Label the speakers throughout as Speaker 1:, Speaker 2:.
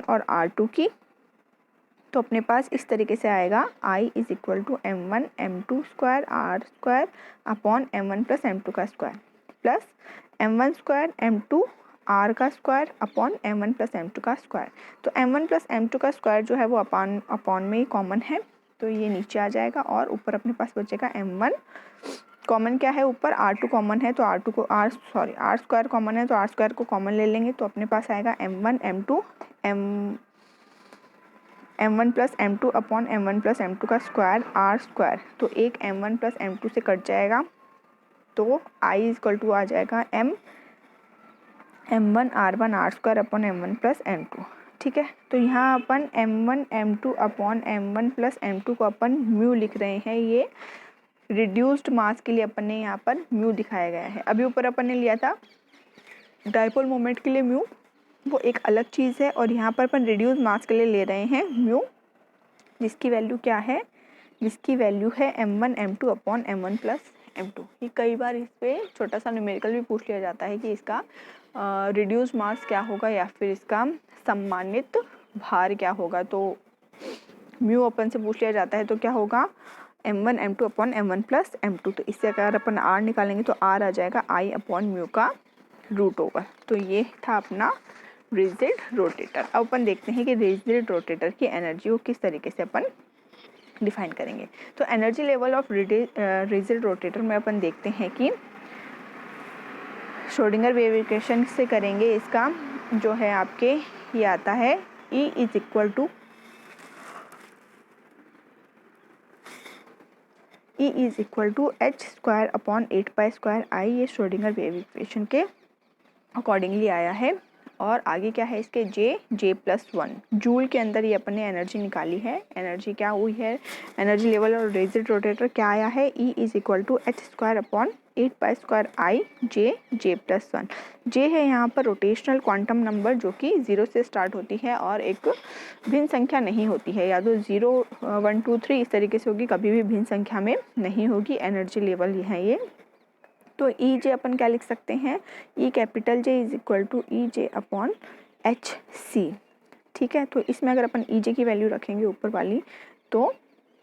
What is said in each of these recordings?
Speaker 1: और R2 की, तो अपने पास इस तरीके से आएगा I is equal to M1 M2 square R square upon M1 plus M2 का square plus M1 square M2 R का square upon M1 plus M2 का स्क्वायर। तो M1 प्लस M2 का स्क्वायर जो है वो अपॉन में ही कॉमन है, तो ये नीचे आ जाएगा और ऊपर अपने पास बचेगा M1। कॉमन क्या है, ऊपर R2 कॉमन है तो R2 को R स्क्वायर कॉमन है तो R स्क्वायर को कॉमन ले लेंगे, तो अपने पास आएगा M1 M2 M1 plus M2 upon M1 plus M2 का स्क्वायर R स्क्वायर। तो एक M1 प्लस M2 से कट जाएगा, तो I इक्वल टू आ जाएगा M1 R1 R square upon M1 plus M2। ठीक है, तो यहाँ अपन M1 M2 upon M1 plus M2 को अपन म्यू लिख रहे हैं। ये रिड्यूस्ड मास के लिए अपन ने यहाँ पर म्यू दिखाया गया है। अभी ऊपर अपन ने लिया था डाइपोल मोमेंट के लिए म्यू, वो एक अलग चीज़ है, और यहाँ पर अपन रिड्यूस मास के लिए ले रहे हैं म्यू, जिसकी वैल्यू क्या है, जिसकी वैल्यू है M1 M2 upon M1 plus M2। ये कई बार इस पर छोटा सा न्यूमेरिकल भी पूछ लिया जाता है कि इसका रिड्यूस मास क्या होगा या फिर इसका सम्मानित भार क्या होगा। तो म्यू अपन से पूछ लिया जाता है तो क्या होगा M1 M2 upon M1 plus M2। तो इससे अगर अपन R निकालेंगे तो R आ जाएगा I अपॉन म्यू का रूट ओवर। तो ये था अपना रिजिड रोटेटर। अब अपन देखते हैं कि रिजिड रोटेटर की एनर्जी को किस तरीके से अपन डिफाइन करेंगे। तो energy level of rigid rotator में अपन देखते हैं कि श्रोडिंगर वेव इक्वेशन से करेंगे। इसका जो है आपके ये आता है E is equal to H square upon 8 pi square I। ये श्रोडिंगर वेव इक्वेशन के अकॉर्डिंगली आया है। और आगे क्या है इसके J+1 जूल के अंदर ये अपन ने एनर्जी निकाली है। एनर्जी क्या हुई है, एनर्जी लेवल और रिजिड रोटेटर क्या आया है, E is equal to H square upon 8 pi square I J+1। J है यहाँ पर रोटेशनल क्वांटम नंबर जो कि 0 से स्टार्ट होती है और एक भिन्न संख्या नहीं होती है, या तो 0 1 2 3 इस तरीके से होगी, कभी भी भिन्न संख्या में नहीं होगी। एनर्जी लेवल है ये। तो ई जे अपन क्या लिख सकते हैं, E capital J is equal to E J upon H C. ठीक है, तो इसमें अगर अपन ई जे की वैल्यू रखेंगे ऊपर वाली तो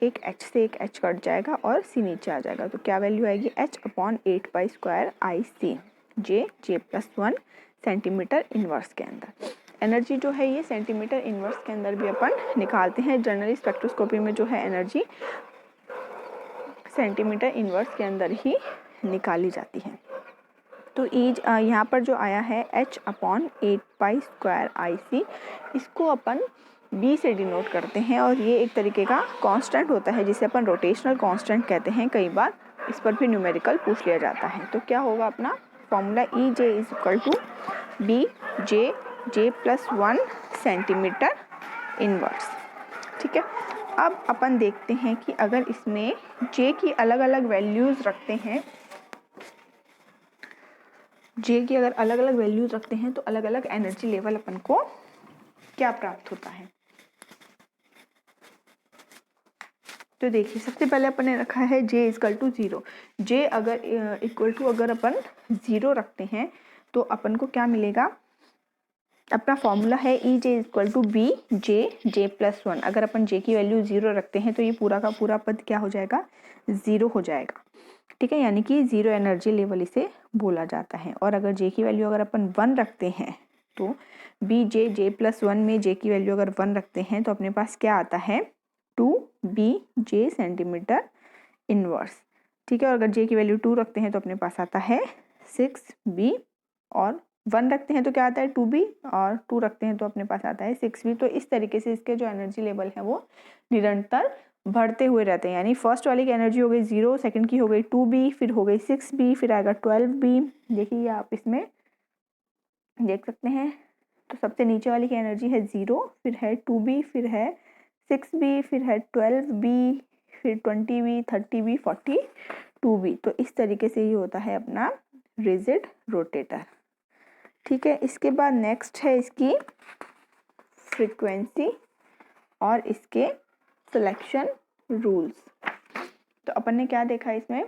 Speaker 1: एक एच से एक एच कट जाएगा और सी नीचे आ जाएगा। तो क्या वैल्यू आएगी एच अपॉन 8 पाई स्क्वायर आई सी J+1 सेंटीमीटर इनवर्स के अंदर। एनर्जी जो है ये सेंटीमीटर इनवर्स के अंदर भी अपन निकालते हैं। जनरली स्पेक्ट्रोस्कोपी में जो है एनर्जी सेंटीमीटर इनवर्स के अंदर ही निकाली जाती है। तो ईज यहाँ पर जो आया है H अपॉन 8 पाई स्क्वायर आई सी, इसको अपन B से डिनोट करते हैं और ये एक तरीके का कांस्टेंट होता है जिसे अपन रोटेशनल कांस्टेंट कहते हैं। कई बार इस पर भी न्यूमेरिकल पूछ लिया जाता है। तो क्या होगा अपना formula E J is equal to B J+1 centimetre inverse. ठीक है, अब अपन देखते हैं कि अगर इसमें J की अलग अलग वैल्यूज़ रखते हैं, J की अगर अलग अलग वैल्यूज़ रखते हैं तो अलग अलग एनर्जी लेवल अपन को क्या प्राप्त होता है। तो देखिए सबसे पहले अपन ने रखा है J इक्वल टू 0। J अगर इक्वल टू अगर अपन 0 रखते हैं तो अपन को क्या मिलेगा, अपना फॉर्मूला है ई J equal to B J+1। अगर अपन J की वैल्यू 0 रखते हैं तो ये पूरा का पूरा पद क्या हो जाएगा, 0 हो जाएगा। ठीक है, यानी कि 0 एनर्जी लेवल इसे बोला जाता है। और अगर J की वैल्यू अगर अपन 1 रखते हैं तो J+1 में J की वैल्यू अगर 1 रखते हैं तो अपने पास क्या आता है 2BJ सेंटीमीटर इनवर्स। ठीक है, और अगर J की वैल्यू 2 रखते हैं तो अपने पास आता है 6B, और 1 रखते हैं तो क्या आता है 2B, और 2 रखते हैं तो अपने पास आता है 6B। तो इस तरीके से इसके जो एनर्जी लेवल है वो निरंतर बढ़ते हुए रहते हैं। यानी फर्स्ट वाली की एनर्जी हो गई 0, सेकंड की हो गई 2B, फिर हो गई 6B, फिर आएगा 12B। देखिए आप इसमें देख सकते हैं। तो सबसे नीचे वाली की एनर्जी है 0, फिर है 2B, फिर है 6B, फिर है 12B, फिर 20B, 30B, 42B। तो इस तरीके से ये होता है अपना रिजिड रोटेटर। ठीक है, इसके बाद नेक्स्ट है इसकी फ्रीक्वेंसी और इसके सिलेक्शन रूल्स। तो अपन ने क्या देखा इसमें,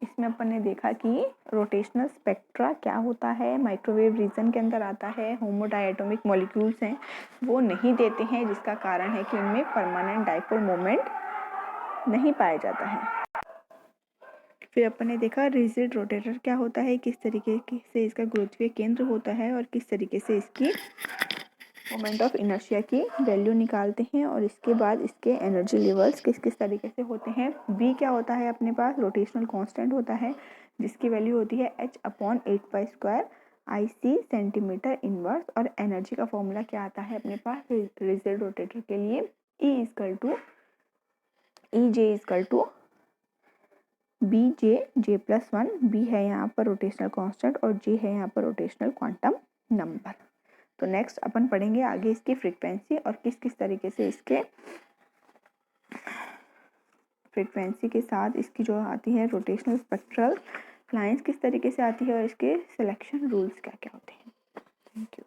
Speaker 1: इसमें अपन ने देखा कि रोटेशनल स्पेक्ट्रा क्या होता है, माइक्रोवेव रीजन के अंदर आता है, होमोडायटोमिक मॉलिक्यूल्स हैं वो नहीं देते हैं, जिसका कारण है कि उनमें परमानेंट डाइपोल मोमेंट नहीं पाया जाता है। फिर अपन ने देखा रिजिड रोटेटर क्या होता है, किस तरीके से इसका गुरुत्वीय केंद्र होता है और किस तरीके से इसकी मोमेंट ऑफ इनर्शिया की वैल्यू निकालते हैं, और इसके बाद इसके एनर्जी लेवल्स किस किस तरीके से होते हैं। v क्या होता है अपने पास, रोटेशनल कांस्टेंट होता है जिसकी वैल्यू होती है h/8π² IC सेंटीमीटर इनवर्स, और एनर्जी का फॉर्मूला क्या आता है अपने पास रिजिड रोटेटर के लिए, E = BJ+1। B है यहाँ पर रोटेशनल कांस्टेंट और J है यहाँ पर रोटेशनल क्वांटम नंबर। तो नेक्स्ट अपन पढ़ेंगे आगे इसकी फ्रीक्वेंसी और किस किस तरीके से इसके फ्रीक्वेंसी के साथ इसकी जो आती है रोटेशनल स्पेक्ट्रल लाइंस किस तरीके से आती है और इसके सिलेक्शन रूल्स क्या क्या होते हैं। Thank you.